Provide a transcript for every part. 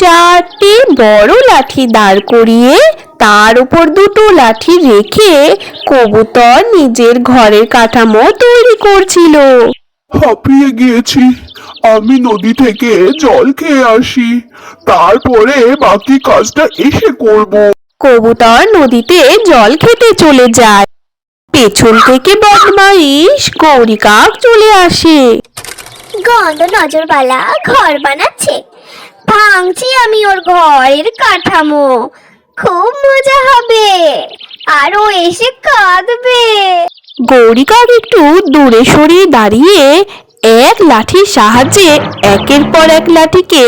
চারটে বড় লাঠি দাঁড় করিয়ে তার উপর দুটো লাঠি রেখে কবুতর নিজের ঘরের কাঠামো তৈরি করছিল। হাঁপিয়ে গিয়েছি, আমি নদী থেকে জল খেয়ে আসি, তারপরে বাকি কাজটা এসে করব। কবুতর নদীতে জল খেতে চলে যায়। পেছন থেকে বদমাইশ গৌরী কাক চলে আসে। গন্ধ নজরবালা ঘর বানাচ্ছে, ভাঙছি আমি ওর ঘরের কাঠামো। খুব মজা হবে, আর ও এসে কাঁদবে। গৌরী কাক একটু দূরে সরিয়ে দাঁড়িয়ে এক লাঠির সাহায্যে একের পর এক লাঠিকে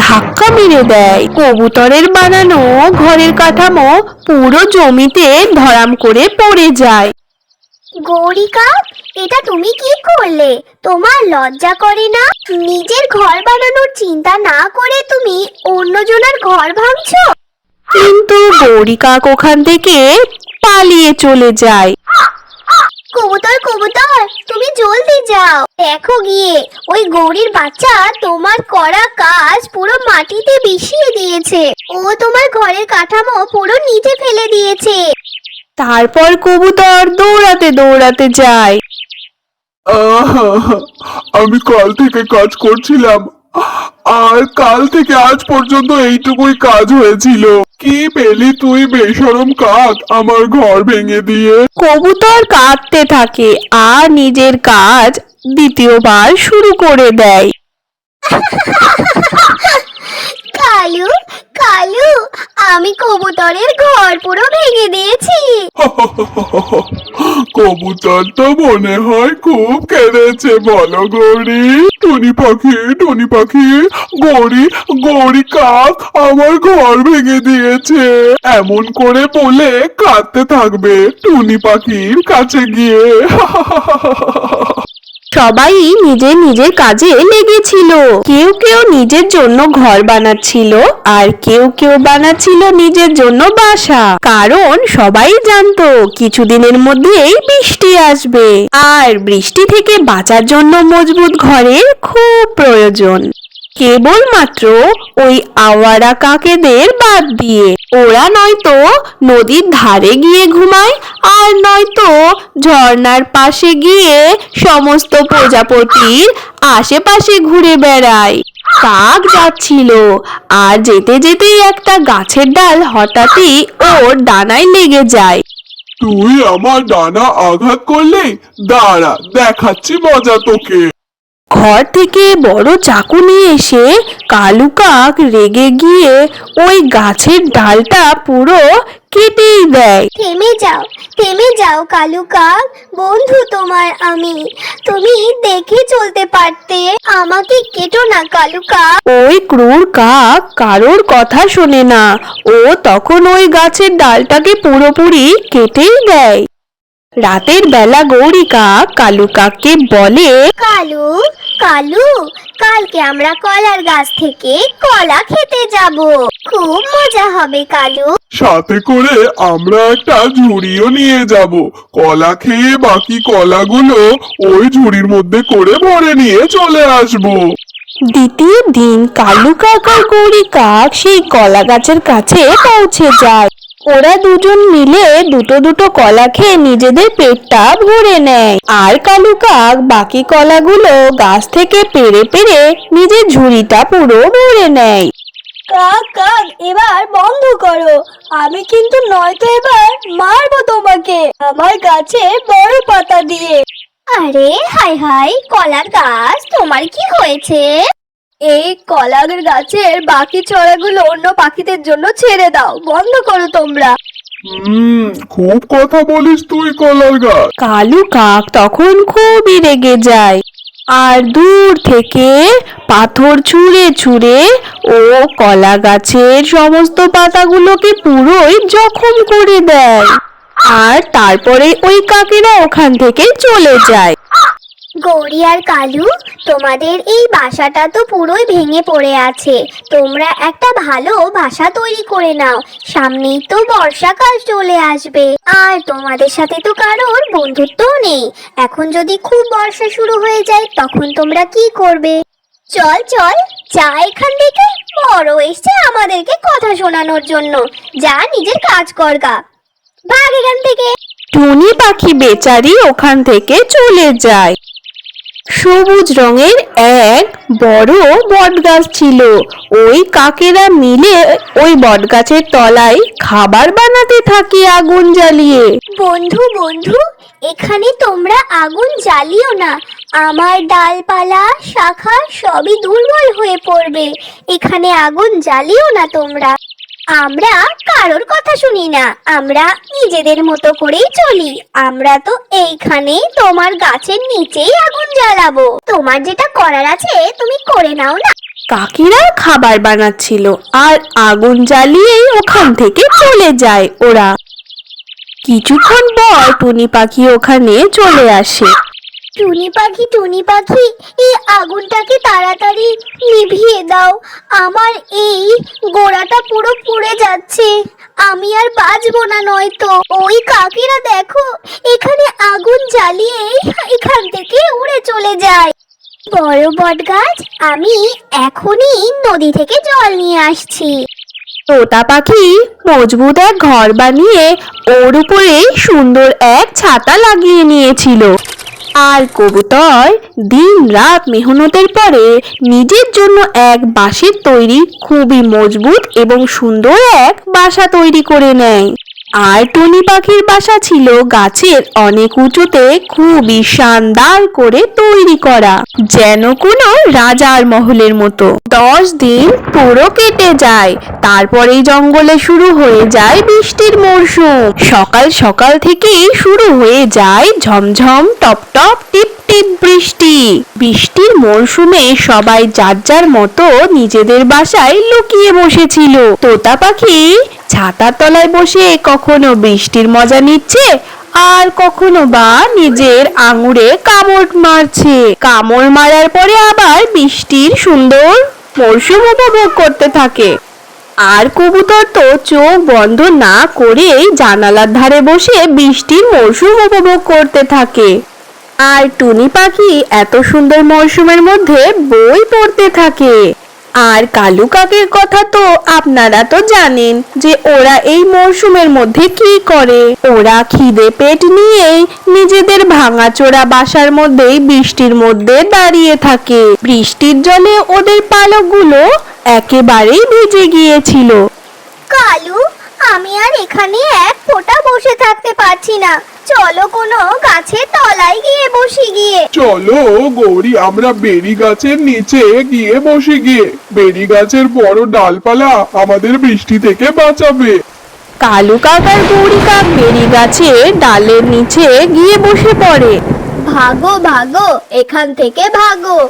ধাক্কা মেরে দেয়। কবুতরের বানানো ঘরের কাঠামো পুরো জমিতে ধড়াম করে পড়ে যায়। গৌরী কাক, এটা তুমি কি করলে? তোমার লজ্জা করে না? নিজের ঘর বানানোর চিন্তা না করে তুমি অন্যজনের ঘর ভাঙছো। কিন্তু গৌরী কাক ওখান থেকে পালিয়ে চলে যায়। কবুতর কবুতর, তুমি জলদি যাও, দেখো গিয়ে ওই গৌরীর বাচ্চা তোমার করা কাজ পুরো মাটিতে মিশিয়ে দিয়েছে। ও তোমার ঘরের কাঠামো পুরো নিচে ফেলে দিয়েছে। তারপর কবুতর দৌড়াতে দৌড়াতে যায়। আহা, আমি কাল থেকে কাজ করছিলাম, আর কাল থেকে আজ পর্যন্ত এইটুকুই কাজ হয়েছিল। কি পেলি তুই বেশরম কাক আমার ঘর ভেঙে দিয়ে? কবুতর কাঁদতে থাকে আর নিজের কাজ দ্বিতীয়বার শুরু করে দেয়। কালু কালু, আমি কবুতরের ঘর পুরো ভেঙে দিয়েছি। কবুতর তো মনে হয় খুব কেঁদেছে, বলো গৌরী? টুনি পাখি, গৌরী গৌরী কাক আমার ঘর ভেঙে দিয়েছে, এমন করে বলে কাঁদতে থাকবে টুনি পাখির কাছে গিয়ে। সবাই নিজের নিজের কাজে লেগেছিল। কেউ কেউ নিজের জন্য ঘর বানাচ্ছিল, আর কেউ কেউ বানাচ্ছিল নিজের জন্য বাসা। কারণ সবাই জানতো কিছুদিনের মধ্যেই বৃষ্টি আসবে, আর বৃষ্টি থেকে বাঁচার জন্য মজবুত ঘরের খুব প্রয়োজন। কেবলমাত্র ওই আওয়ারা কাকেদের বাদ দিয়ে। ওরা নয়তো নদীর ধারে গিয়ে ঘুমায়, আর নয়তো ঝর্ণার পাশে গিয়ে সমস্ত প্রজাপতির আশেপাশে ঘুরে বেড়ায়। কাক যাচ্ছিল, আর যেতে যেতেই একটা গাছের ডাল হঠাৎই ওর ডানায় লেগে যায়। তুই আমার ডানা আঘাত করলে, দাঁড়া দেখাচ্ছি মজা তোকে। ঘর থেকে বড় চাকু নিয়ে এসে কালু কাক রেগে গিয়ে ওই গাছের ডালটা পুরো কেটেই দেয়। থেমে যাও কালু কাক, বন্ধু তোমার আমি, তুমি দেখে চলতে পারতে, আমাকে কেটো না কালু কাক। ওই ক্রূর কাক কারোর কথা শোনে না, ও তখন ওই গাছের ডালটাকে পুরোপুরি কেটেই দেয়। রাতের বেলা গৌরী কাক কালু কাককে বলে, কালু কালু, কালকে আমরা কলার গাছ থেকে কলা খেতে যাব, খুব মজা হবে কালু। সাথে করে আমরা একটা ঝুড়িও নিয়ে যাব, কলা খেয়ে বাকি কলাগুলো ওই ঝুড়ির মধ্যে করে ভরে নিয়ে চলে আসবো। দ্বিতীয় দিন কালু কাক আর গৌরী কাক সেই কলা গাছের কাছে পৌঁছে যায়। ওরা দুজন মিলে দুটো দুটো কলা খেয়ে নিজেদের পেটটা ভরে নেয়, আর কালু কাক বাকি কলাগুলো গাছ থেকে পেড়ে পেড়ে নিজের ঝুড়িটা পুরো ভরে নেয়। কাক কাক, এবার বন্ধ করো, আমি কিন্তু নয়তো এবার মারবো তোমাকে আমার গাছে বড় পাতা দিয়ে। আরে হাই হাই, কলার গাছ তোমার কি হয়েছে? এই কলার গাছের বাকি চড়াগুলো অন্য পাখিদের জন্য ছেড়ে দাও, বন্ধ করো তোমরা। খুব কথা বলিস তুই কলার গাছ। কালু কাক তখন খুবই রেগে যায়, আর দূর থেকে পাথর ছুঁড়ে ছুঁড়ে ও কলা গাছের সমস্ত পাতাগুলোকে পুরোই জখম করে দেয়। আর তারপরে ওই কাকেরা ওখান থেকে চলে যায়। গৌরী আর কালু, তোমাদের এই বাসাটা তো পুরোই ভেঙে পড়ে আছে, তোমরা একটা ভালো বাসা তৈরি করে নাও, সামনেই তো বর্ষাকাল চলে আসবে, আর তোমাদের সাথে তো কারোর বন্ধুত্বও নেই। এখন যদি খুব বর্ষা শুরু হয়ে যায় তখন তোমরা কি করবে? চল চল, যা এখান থেকে। বড় এসছে আমাদেরকে কথা শোনানোর জন্য। যা নিজের কাজ কর গা, ভাগ এখান থেকে। টুনি পাখি বেচারি ওখান থেকে চলে যায়। সবুজ রঙের এক বড় বটগাছ ছিল। ওই কাকেরা মিলে ওই বটগাছের তলায় খাবার বানাতে থাকে আগুন জ্বালিয়ে। বন্ধু বন্ধু, এখানে তোমরা আগুন জ্বালিও না। আমার ডালপালা শাখা সবই দুর্বল হয়ে পড়বে। এখানে আগুন জ্বালিও না তোমরা। আমরা কারোর কথা শুনি না, আমরা নিজেদের মতো করেই চলি। আমরা তো এইখানে তোমার গাছের নিচেই আগুন জ্বালাবো। তোমার যেটা করার আছে তুমি করে নাও না। কাকেরা খাবার বানাচ্ছিল আর আগুন জ্বালিয়েই ওখান থেকে চলে যায় ওরা। কিছুক্ষণ পর টুনি পাখি ওখানে চলে আসে। টুনি পাখি, এই আগুনটাকে তাড়াতাড়ি নিভিয়ে দাও। আমার এই গোড়াটা পুরো পুড়ে যাচ্ছে। আমি আর বাঁচবো না নয়তো। ওই কাকেরা দেখো, এখানে আগুন জ্বালিয়ে এখান থেকে উড়ে চলে যায়। বড় বটগাছ, আমি এখনই নদী থেকে জল নিয়ে আসছি। তোতা পাখি মজবুত এক ঘর বানিয়ে ওর উপরে সুন্দর এক ছাতা লাগিয়ে নিয়েছিল। আর কবুতর দিন রাত মেহনতের পরে নিজের জন্য এক বাঁশের তৈরি খুবই মজবুত এবং সুন্দর এক বাসা তৈরি করে নেয়। আর টুনি পাখির বাসা ছিল গাছের অনেক উঁচুতে, খুবই শানদার করে তৈরি করা, যেন কোনো রাজার মহলের মতো। 10 দিন পুরো কেটে যায়। তারপরেই জঙ্গলে শুরু হয়ে যায় বৃষ্টির মরশুম। সকাল সকাল থেকেই শুরু হয়ে যায় ঝমঝম টপ টপ টিপ টিপ বৃষ্টি। বৃষ্টির মরশুমে সবাই যার যার মতো নিজেদের বাসায় লুকিয়ে বসেছিল। তোতা পাখি ছাতার তলায় বসে কখনো বৃষ্টির মজা নিচ্ছে, আর কখনো বা নিজের আঙুরে কামড় মারছে। কামড় মারার পরে আবার বৃষ্টির সুন্দর মরশুম উপভোগ করতে থাকে। আর কবুতর তো চোখ বন্ধ না করেই জানালার ধারে বসে বৃষ্টির মরশুম উপভোগ করতে থাকে। আর টুনি পাখি এত সুন্দর মরশুমের মধ্যে বই পড়তে থাকে। আর কালু কাকের কথা তো আপনারা তো জানেন যে ওরা এই মরশুমের মধ্যে কি করে। ওরা খিদে পেট নিয়ে নিজেদের ভাঙাচোরা বাসার মধ্যেই বৃষ্টির মধ্যে দাঁড়িয়ে থাকে। বৃষ্টির জলে ওদের পালকগুলো একেবারেই ভিজে গিয়েছিল। কালু, আমি আর এখানে এক ফোঁটা বসে থাকতে পারছি না। চলো কোনো গাছের তলায় গিয়ে বসি গিয়ে। চলো গৌরী, আমরা বেরি গাছের নিচে গিয়ে বসে গিয়ে। বেরি গাছের বড় ডালপালা আমাদের বৃষ্টি থেকে বাঁচাবে। কালু কাক আর গৌরী কাক বেরি গাছের ডালের নিচে গিয়ে বসে পড়ে। ভাগো ভাগো, এখান থেকে ভাগো।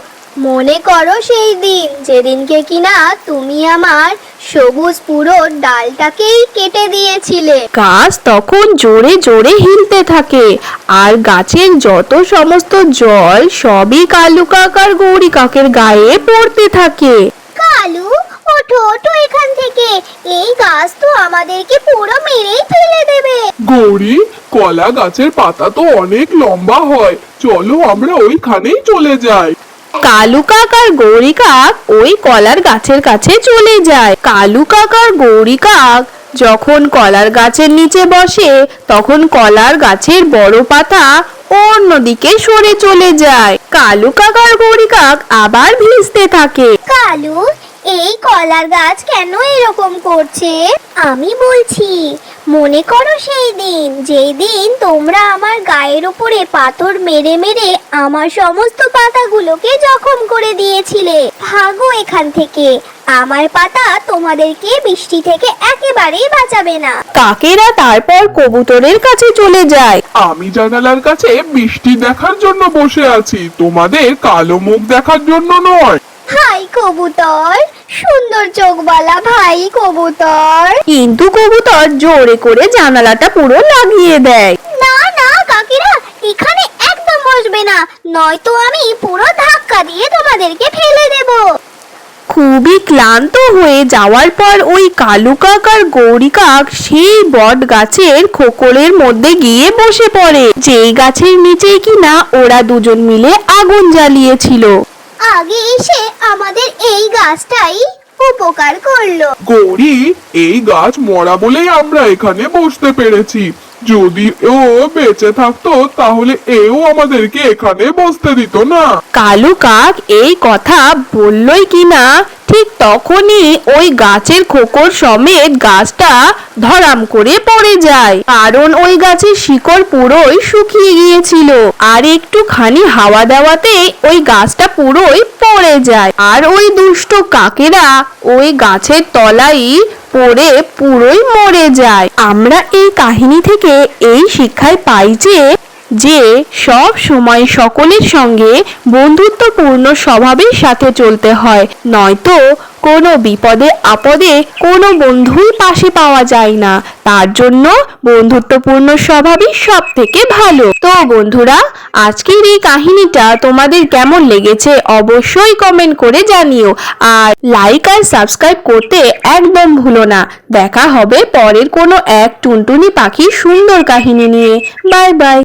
মনে করো সেই দিন যেদিনকে কিনা তুমি আমার সবুজ পুরো ডালটাকেই কেটে দিয়েছিলে। গাছ তখন জোরে জোরে হিলতে থাকে আর গাছের যত সমস্ত জল সবই কালু কাক আর গৌরী কাকের গায়ে পড়তে থাকে। কালু, ওঠো ওঠো এখান থেকে। এই গাছ তো আমাদেরকে পুরো মেরেই ফেলে দেবে। গৌরী, কলা গাছের পাতা তো অনেক লম্বা হয়, চলো আমরা ওইখানেই চলে যাই। কালু কাক আর গৌরী কাক ওই কলার গাছের কাছে চলে যায়। কালু কাক আর গৌরী কাক যখন কলার গাছের নিচে বসে তখন কলার গাছের বড় পাতা অন্যদিকে সরে চলে যায়। কালু কাক আর গৌরী কাক আবার ভিজতে থাকে। কালু, এই কলার গাছ কেন এরকম করছে? আমি বলছি, মনে করো সেই দিন যেই দিন তোমরা আমার গায়ের উপরে পাথর মেরে মেরে আমার সমস্ত পাতাগুলোকে জখম করে দিয়েছিলে। ভাগো এখান থেকে, আমার পাতা তোমাদেরকে বৃষ্টি থেকে একেবারেই বাঁচাবে না। কাকেরা তারপর কবুতরের কাছে চলে যায়। আমি জানালার কাছে বৃষ্টি দেখার জন্য বসে আছি, তোমাদের কালো মুখ দেখার জন্য নয়। হাই কবুতর, সুন্দর চোখওয়ালা ভাই কবুতর। কিন্তু কবুতর জোরে করে জানালাটা পুরো লাগিয়ে দেয়। না না কাকিরা, এখানে একদম বসবে না, নয়তো আমি পুরো ধাক্কা দিয়ে তোমাদেরকে ফেলে দেব। খুবই ক্লান্ত হয়ে যাওয়ার পর ওই কালু কাক আর গৌরী কাক সেই বট গাছের খোকরের মধ্যে গিয়ে বসে পড়ে, যেই গাছের নিচেই কিনা ওরা দুজন মিলে আগুন জ্বালিয়েছিল। আগে এসে আমাদের এই গাছটাই উপকার করলো। গৌরী, এই গাছ মরা বলেই আমরা এখানে বসতে পেরেছি। যদি ও বেঁচে থাকতো তাহলে এও আমাদেরকে এখানে বসতে দিত না। কালু কাক এই কথা বললই কিনা ঠিক তখনই ওই গাছের খোকর সমেত গাছটা ধরাম করে পড়ে যায়, কারণ ওই গাছের শিকড় পুরোই শুকিয়ে গিয়েছিল। আর একটুখানি হাওয়া দেওয়াতে ওই গাছটা পুরোই পড়ে যায়, আর ওই দুষ্ট কাকেরা ওই গাছের তলাই পড়ে পুরোই মরে যায়। আমরা এই কাহিনী থেকে এই শিক্ষায় পাই যে সব সময় সকলের সঙ্গে বন্ধুত্বপূর্ণ স্বভাবের সাথে চলতে হয়, নয়তো কোনো বিপদে আপদে কোনো বন্ধুই পাশে পাওয়া যায় না। তার জন্য বন্ধুত্বপূর্ণ স্বভাবই সব থেকে ভালো। তো বন্ধুরা, আজকের এই কাহিনীটা তোমাদের কেমন লেগেছে অবশ্যই কমেন্ট করে জানিও, আর লাইক আর সাবস্ক্রাইব করতে একদম ভুলো না। দেখা হবে পরের কোনো এক টুনটুনি পাখির সুন্দর কাহিনী নিয়ে। Bye bye.